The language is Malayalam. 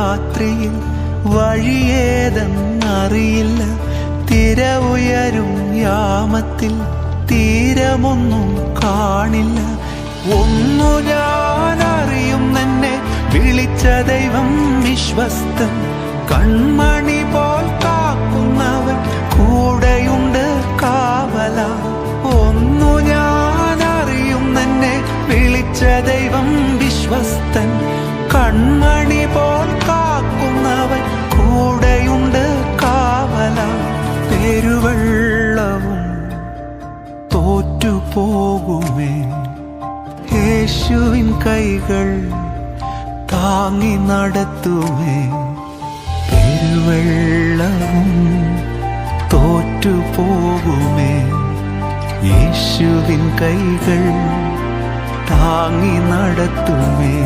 രാത്രിയിൽ വഴിയേതെന്നറിയില്ല. തിര ഉയരും യാമത്തിൽ തീരമൊന്നും കാണില്ല. ഒന്നു ഞാൻ അറിയും, എന്നെ വിളിച്ച ദൈവം വിശ്വസ്തൻ. കൺമണി പോൽ കാക്കുന്നവൻ കൂടെയുണ്ട് കാവല. ഒന്നു ഞാൻ അറിയും, എന്നെ വിളിച്ച ദൈവം വിശ്വസ്തൻ. കൺമണി പോൽ കാക്കുന്നവൻ കൂടെയുണ്ട് കാവല. പെരുവെള്ളവും തോറ്റുപോകുമേ, യേശുവിൻ കൈകൾ താങ്ങി നടത്തുമേ. പെരുവെള്ളവും തോറ്റുപോകുമേ, യേശുവിൻ കൈകൾ താങ്ങി നടത്തുമേ.